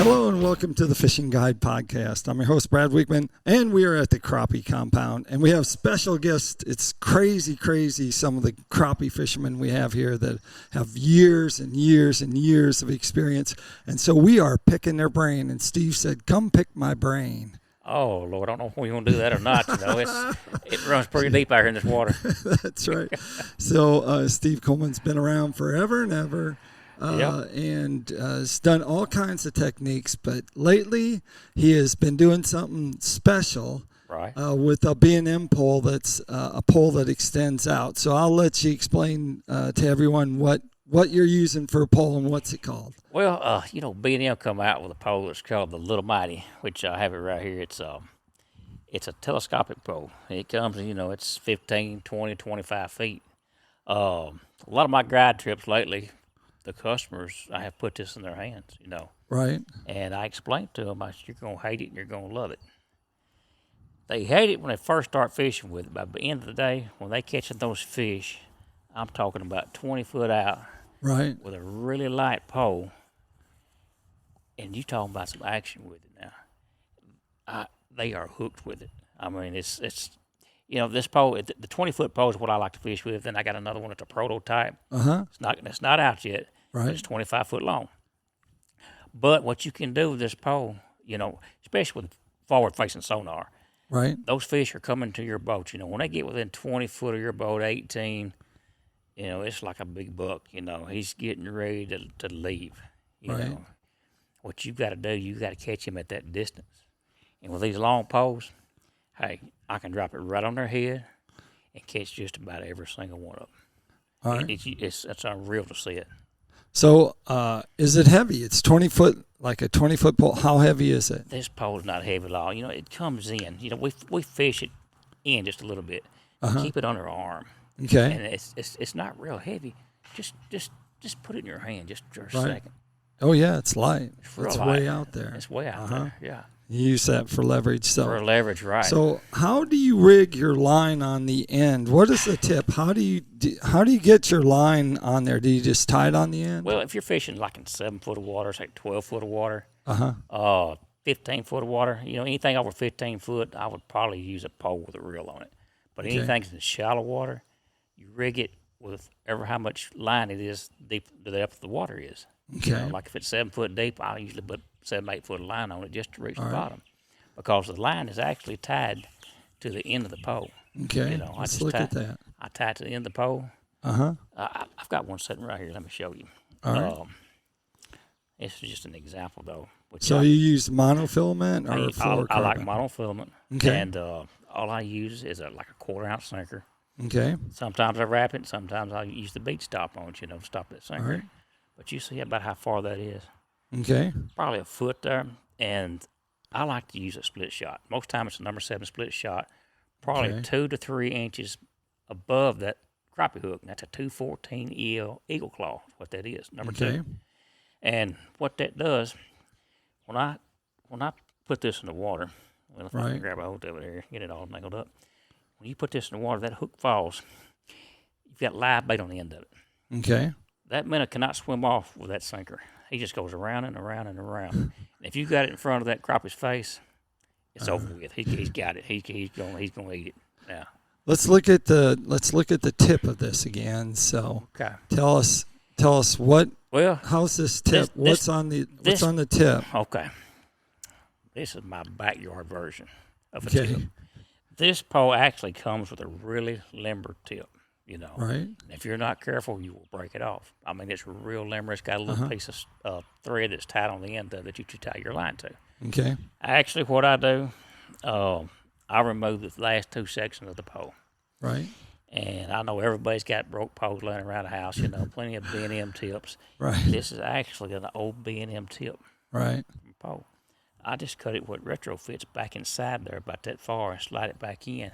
Hello and welcome to the Fishing Guide Podcast. I'm your host, Brad Wiegman, and we are at the crappie compound. And we have special guests. It's crazy, some of the crappie fishermen we have here that have years and years and years of experience. And so we are picking their brain. And Steve said, come pick my brain. Oh, Lord, I don't know if we want to do that or not. It runs pretty deep out here in this water. That's right. So Steve Coleman's been around forever and ever. And has done all kinds of techniques, but lately he has been doing something special with a B&M pole that's a pole that extends out. So I'll let you explain to everyone what you're using for a pole and what's it called. Well, B&M come out with a pole that's called the Little Mighty, which I have it right here. It's a telescopic pole. It comes, it's 15, 20, 25 feet. A lot of my guide trips lately, the customers, I have put this in their hands, Right. And I explained to them, you're going to hate it and you're going to love it. They hate it when they first start fishing with it. By the end of the day, when they catching those fish, I'm talking about 20 foot out. Right. With a really light pole. And you talking about some action with it now. They are hooked with it. I mean, it's this pole, the 20-foot pole is what I like to fish with. Then I got another one that's a prototype. It's not out yet. Right. It's 25 foot long. But what you can do with this pole, especially with forward-facing sonar, right? Those fish are coming to your boat. When they get within 20 foot of your boat, 18, it's like a big buck. He's getting ready to leave. Right. What you got to do, you got to catch him at that distance. And with these long poles, hey, I can drop it right on their head and catch just about every single one of them. All right. It's unreal to see it. So, is it heavy? It's 20 foot, like a 20-foot pole. How heavy is it? This pole is not heavy at all. It comes in. We fish it in just a little bit. Keep it under our arm. Okay. And it's not real heavy. Just put it in your hand just for a second. Oh yeah, it's light. It's light. Way out there. It's way out there. Yeah. You use that for leverage. For leverage, right. So how do you rig your line on the end? What is the tip? How do you get your line on there? Do you just tie it on the end? Well, if you're fishing like in 7 foot of water, say 12 foot of water, 15 foot of water, anything over 15 foot, I would probably use a pole with a reel on it. But anything in shallow water, you rig it with how much line it is deep, the depth of the water is. Okay. Like if it's 7 foot deep, I'll usually put 7-8 foot of line on it just to reach the bottom, because the line is actually tied to the end of the pole. Okay. Let's look at that. I tie it to the end of the pole. I've got one sitting right here. Let me show you. All right. This is just an example, though. So you use monofilament or fluorocarbon? I like monofilament. Okay. And all I use is like a 1/4 ounce sinker. Okay. Sometimes I wrap it. Sometimes I use the bead stop on it, to stop that sinker. All right. But you see about how far that is. Okay. Probably a foot there. And I like to use a split shot. Most time it's a number 7 split shot. Probably 2 to 3 inches above that crappie hook. And that's a 214 Eagle Claw, what that is, number 2. And what that does, when I put this in the water, if I can grab a hold of it here, get it all mangled up. When you put this in the water, that hook falls. You've got live bait on the end of it. Okay. That minnow cannot swim off with that sinker. He just goes around and around and around. And if you got it in front of that crappie's face, it's over with. He's got it. He's going to eat it. Yeah. Let's look at the tip of this again. So tell us what. Well, how's this tip? What's on the tip? Okay. This is my backyard version of a tip. This pole actually comes with a really limber tip. Right. And if you're not careful, you will break it off. I mean, it's real limber. It's got a little piece of thread that's tied on the end of it that you tie your line to. Okay. Actually, what I do, I remove the last 2 sections of the pole. Right. And I know everybody's got broke poles laying around the house. Plenty of B&M tips. Right. This is actually an old B&M tip. Right. Pole. I just cut it what retrofits back inside there about that far and slide it back in.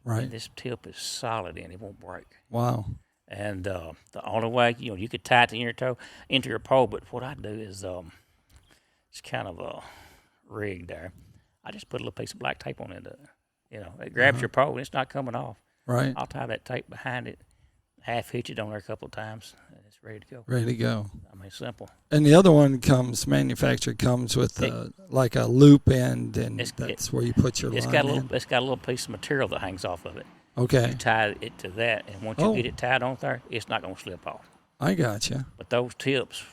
Right. And this tip is solid and it won't break. Wow. And the only way, you could tie it into your pole, but what I do is it's kind of a rig there. I just put a little piece of black tape on it. It grabs your pole and it's not coming off. Right. I'll tie that tape behind it, half hitch it on there a couple of times. it's ready to go. Ready to go. I mean, simple. And the other one comes with like a loop end, and that's where you put your line in. It's got a little piece of material that hangs off of it. Okay. You tie it to that, and once you get it tied on there, it's not going to slip off. I gotcha. But those tips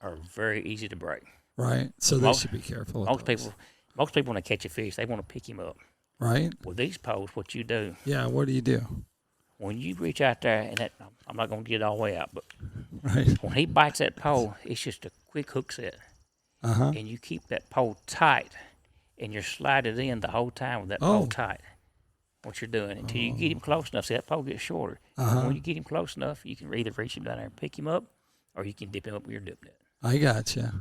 are very easy to break. Right. So they should be careful with those. Most people, when they catch a fish, they want to pick him up. Right. With these poles, what you do. Yeah, what do you do? When you reach out there, and I'm not going to get it all the way out, but right. when he bites that pole, it's just a quick hook set. And you keep that pole tight, and you're sliding it in the whole time with that pole tight. What you're doing until you get him close enough, so that pole gets shorter. When you get him close enough, you can either reach him down there and pick him up, or you can dip him up with your dip net. I gotcha.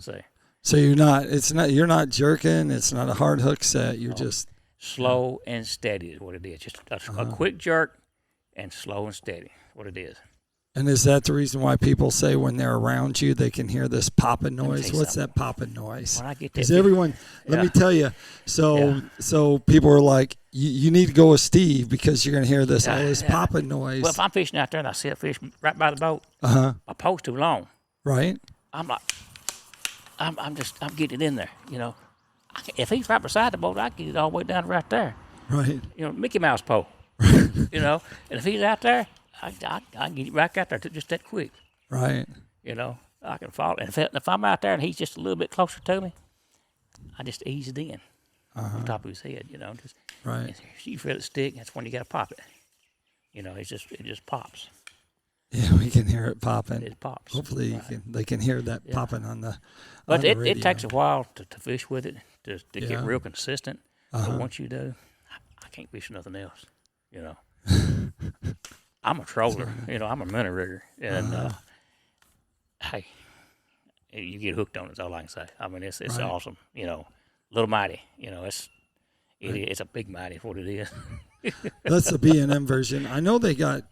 So you're not jerking. It's not a hard hook set. You're just slow and steady is what it is. Just a quick jerk and slow and steady. What it is. And is that the reason why people say when they're around you they can hear this popping noise? What's that popping noise? Because everyone, let me tell you. So people are like, you need to go with Steve because you're going to hear this all this popping noise. Well, if I'm fishing out there and I see a fish right by the boat, my pole's too long. Right. I'm like, I'm getting it in there. You know, if he's right beside the boat, I can get it all the way down right there. Right. You know, Mickey Mouse pole. You know, and if he's out there, I can get it right out there just that quick. Right. You know, I can follow. And if I'm out there and he's just a little bit closer to me, I just ease it in on top of his head. You know, just right. You feel it stick. That's when you got to pop it. You know, it just pops. Yeah, we can hear it popping. It pops. Hopefully, they can hear that popping on the. But it takes a while to fish with it to get real consistent. But once you do, I can't fish nothing else. You know, I'm a troller. You know, I'm a minnow rigger, and hey, you get hooked on it. That's all I can say. I mean, it's awesome. You know, little mighty. You know, it's a big mighty. Is what it is. That's the B&M version. I know they got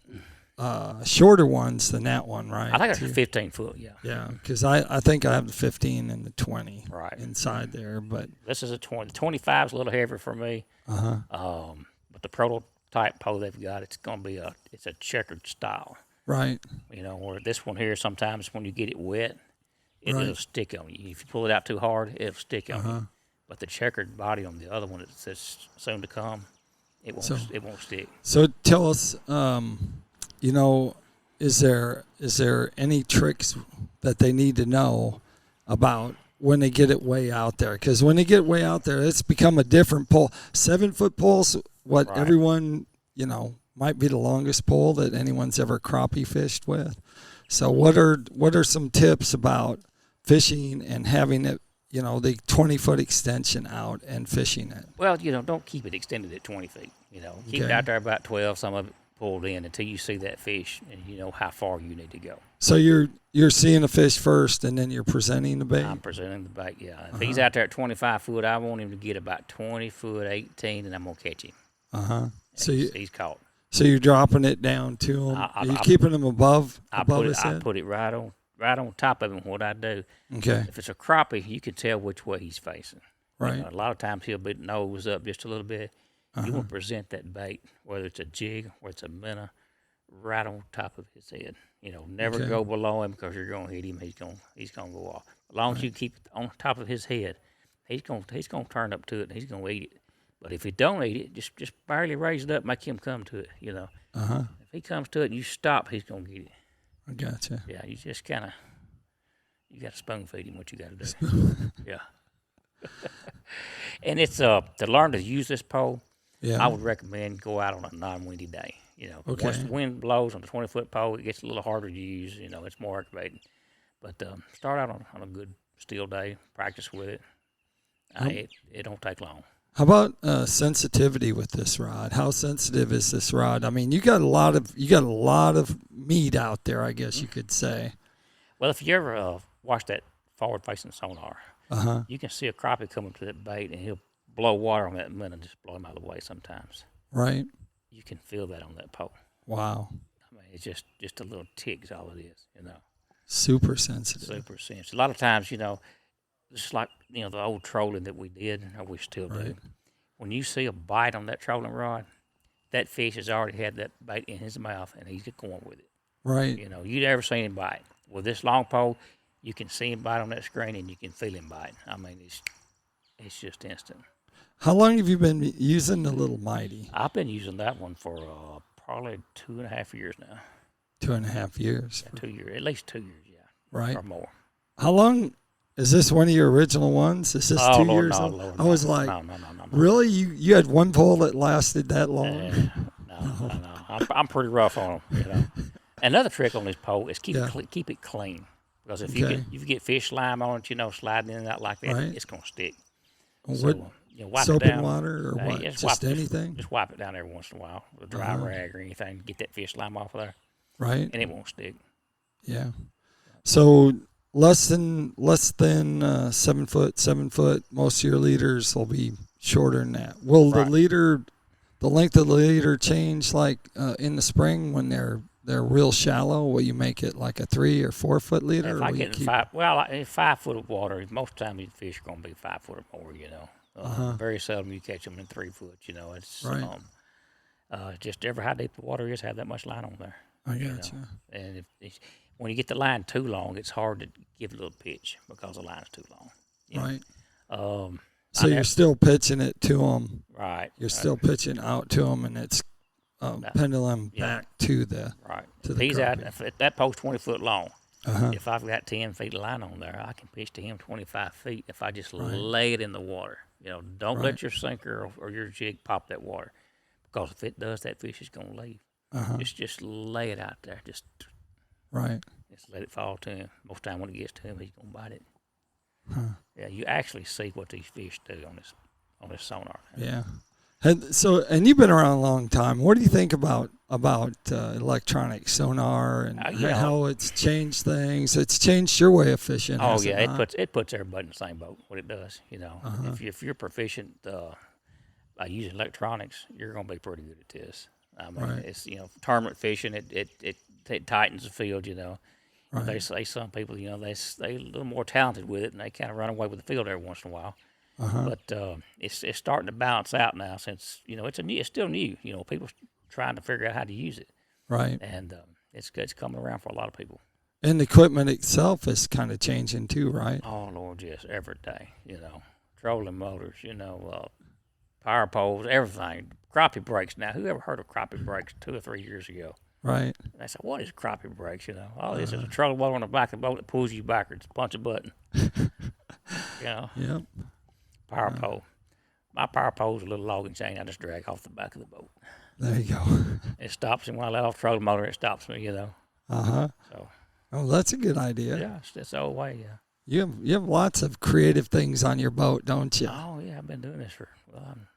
shorter ones than that one, right? I think it's a 15 foot. Yeah. Yeah, because I think I have the 15 and the 20 inside there, but this is a 20. The 25 is a little heavier for me. But the prototype pole they've got, it's gonna be it's a checkered style. Right. You know, where this one here, sometimes when you get it wet, it'll stick on you. If you pull it out too hard, it'll stick on you. But the checkered body on the other one that's soon to come, it won't stick. So tell us, you know, is there any tricks that they need to know about when they get it way out there? Because when they get way out there, it's become a different pole. 7-foot poles, everyone, you know, might be the longest pole that anyone's ever crappie fished with. So what are some tips about fishing and having it, you know, the 20-foot extension out and fishing it? Well, you know, don't keep it extended at 20 feet. You know, keep it out there about 12, some of it pulled in until you see that fish and you know how far you need to go. So you're seeing a fish first and then you're presenting the bait? I'm presenting the bait, yeah. If he's out there at 25 foot, I want him to get about 20 foot, 18, and I'm going to catch him. So he's caught. So you're dropping it down to him? Are you keeping him above his head? I put it right on top of him. What I do. Okay. If it's a crappie, you can tell which way he's facing. Right. You know, a lot of times he'll be nose up just a little bit. You want to present that bait, whether it's a jig or it's a minnow, right on top of his head. You know, never go below him because you're going to hit him. He's going to go off. As long as you keep it on top of his head, he's going to turn up to it and he's going to eat it. But if he don't eat it, just barely raise it up, make him come to it. You know. If he comes to it and you stop, he's going to get it. I gotcha. Yeah, you just kind of got to spoon feed him what you got to do. Yeah. And it's to learn to use this pole. Yeah. I would recommend go out on a non-windy day. You know, once the wind blows on the 20-foot pole, it gets a little harder to use. You know, it's more aggravating. But start out on a good still day, practice with it. It don't take long. How about sensitivity with this rod? How sensitive is this rod? I mean, you got a lot of meat out there, I guess you could say. Well, if you ever watch that forward-facing sonar, you can see a crappie coming to that bait, and he'll blow water on that minnow and just blow him out of the way sometimes. Right. You can feel that on that pole. Wow. I mean, it's just a little tick is all it is, you know. Super sensitive. Super sensitive. A lot of times, you know, it's like, you know, the old trolling that we did, or we still do. When you see a bite on that trolling rod, that fish has already had that bait in his mouth, and he's going with it. Right. You know, you'd ever seen him bite. With this long pole, you can see him bite on that screen and you can feel him bite. I mean, it's just instant. How long have you been using the little Mighty? I've been using that one for probably 2.5 years now. 2.5 years. Yeah, 2 years, at least 2 years, yeah. Right. Or more. How long? Is this one of your original ones? Is this 2 Lord, years no, old? Lord, I was no. like, No. really? You had one pole that lasted that long? No. I'm pretty rough on them, Another trick on this pole is keep it clean. Because if you get fish slime on it, sliding in and out like that, Right. it's going to stick. What, Wipe soap it down. and water or what? Just anything? Just wipe it down every once in a while with a dry rag or anything. Get that fish slime off of there. Right. And it won't stick. Yeah. So less than 7 foot. Most of your leaders will be shorter than that. Will the length of the leader change like in the spring when they're real shallow? Will you make it like a 3 or 4 foot leader? If I get in 5 foot of water, most of the time these fish are going to be 5 foot or more. Very seldom you catch them in 3 foot. It's right. Just every how deep the water is, have that much line on there. I gotcha. And when you get the line too long, it's hard to give a little pitch because the line is too long. Right. So you're still pitching it to them. Right. You're still pitching out to them, and it's pendulum back to the To the he's crappie. out. If that pole's 20 foot long, if I've got 10 feet of line on there, I can pitch to him 25 feet if I just lay it in the water. Don't let your sinker or your jig pop that water, because if it does, that fish is going to leave. Just lay it out there. Just let it fall to him. Most of the time when it gets to him, he's going to bite it. Yeah, you actually see what these fish do on this sonar. Yeah. And you've been around a long time. What do you think about electronic sonar and how it's changed things? It's changed your way of fishing. Oh yeah, it puts everybody in the same boat. What it does, if you're proficient by using electronics, you're going to be pretty good at this. I mean, it's tournament fishing. It tightens the field. They say some people, they a little more talented with it, and they kind of run away with the field every once in a while. But it's starting to balance out now, since it's still new. People trying to figure out how to use it. Right. And it's coming around for a lot of people. And the equipment itself is kind of changing too, right? Oh Lord, yes, every day. Trolling motors, power poles, everything. Crappie brakes. Now, who ever heard of crappie brakes 2 or 3 years ago? Right. And I said, what is crappie brakes? This is a trolling motor on the back of the boat that pulls you backwards. Punch a button. Yep. Power pole. My power pole's a little logging chain I just drag off the back of the boat. There you go. It stops me when I let off the trolling motor. It stops me, So. Oh, that's a good idea. Yeah, it's the old way. Yeah. You have lots of creative things on your boat, don't you? Oh yeah, I've been doing this I'm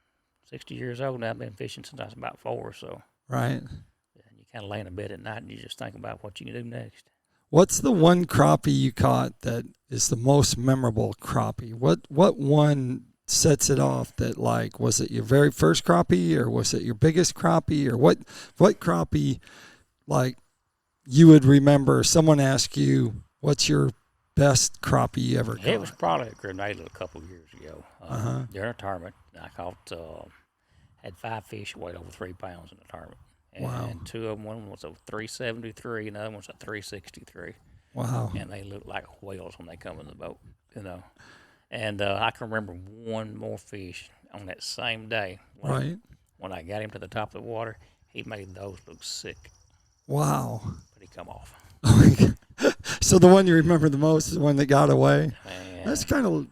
60 years old now. I've been fishing since I was about 4. So. Right. You kind of lay in bed at night and you just think about what you can do next. What's the one crappie you caught that is the most memorable crappie? What one sets it off that, like, was it your very first crappie, or was it your biggest crappie, or what crappie, like, you would remember someone ask you, what's your best crappie you ever caught? It was probably a Grenada a couple of years ago. During a tournament, I caught, had 5 fish weighed over 3 pounds in the tournament. And 2 of them, one was a 373, and the other one was a 363. Wow. And they look like whales when they come in the boat, And I can remember one more fish on that same day. When I got him to the top of the water, he made those look sick. Wow. But he come off. So the one you remember the most is the one that got away? Man,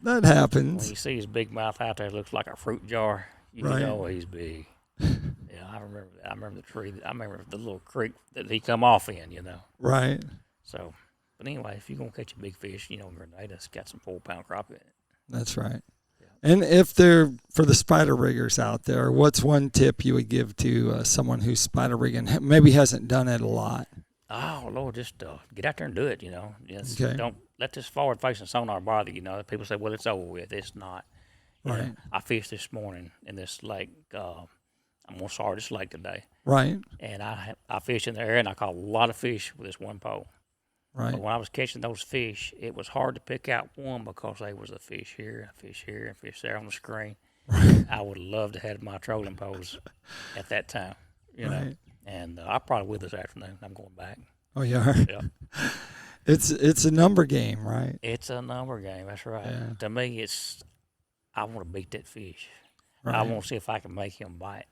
that happens. When you see his big mouth out there, it looks like a fruit jar. You know he's big. Yeah, I remember that. I remember the tree. I remember the little creek that he come off in, Right. So, but anyway, if you're going to catch a big fish, Grenada's got some 4-pound crappie in it. That's right. Yeah. And if they're, for the spider riggers out there, what's one tip you would give to someone who's spider rigging, maybe hasn't done it a lot? Oh, Lord, just get out there and do it, Okay. Don't let this forward-facing sonar bother you. People say, well, it's over with. It's not. Right. I fished this morning in this lake. I'm going to start this lake today. Right. And I fished in the area, and I caught a lot of fish with this one pole. Right. But when I was catching those fish, it was hard to pick out one because there was a fish here, a fish here, and a fish there on the screen. I would love to have my trolling poles at that time, Right. And I'll probably will this afternoon. I'm going back. Oh, you are? Yeah. It's a number game, right? It's a number game. That's right. Yeah. To me, I want to beat that fish. Right. I want to see if I can make him bite.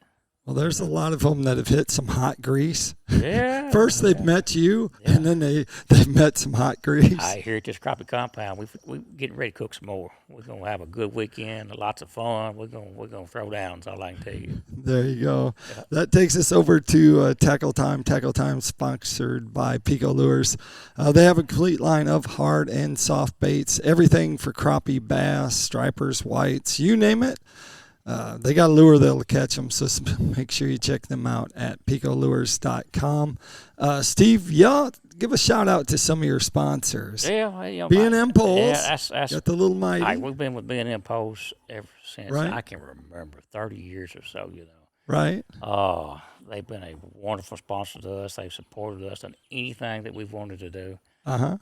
Well, there's a lot of them that have hit some hot grease. Yeah. First they've met you, and then they've met some hot grease. Here at this crappie compound, we're getting ready to cook some more. We're gonna have a good weekend, lots of fun. We're gonna throw down. That's all I can tell you. There you go. Yeah. That takes us over to Tackle Time. Tackle Time sponsored by Pico Lures. They have a complete line of hard and soft baits, everything for crappie, bass, stripers, whites, you name it. They got a lure that'll catch them, so make sure you check them out at picolures.com. Steve, give a shout out to some of your sponsors. Yeah, B&M Poles. Yeah, that's got the little mighty. We've been with B&M Poles ever since I can remember, 30 years or so. Right. They've been a wonderful sponsor to us. They've supported us on anything that we've wanted to do. And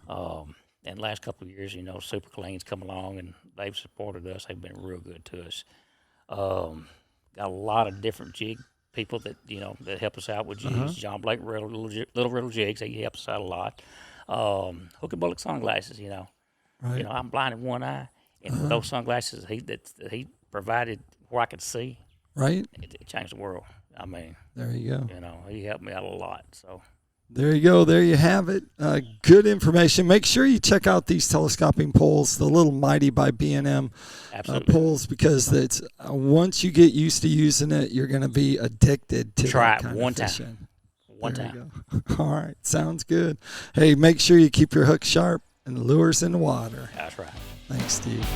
the last couple of years, Super Clean's come along and they've supported us. They've been real good to us. Got a lot of different jig people that that help us out with jigs. John Blake, Little Riddle Jigs, he helps us out a lot. Hook and Bullock sunglasses, Right. I'm blind in one eye, and with those sunglasses that he provided where I could see, right, it changed the world. I mean, there you go. He helped me out a lot. So. There you go. There you have it. Good information. Make sure you check out these telescoping poles, the Little Mighty by B&M poles, because it's once you get used to using it, you're going to be addicted to Try that kind it one of fishing. time. One time. All right. Sounds good. Hey, make sure you keep your hook sharp and the lures in the water. That's right. Thanks, Steve.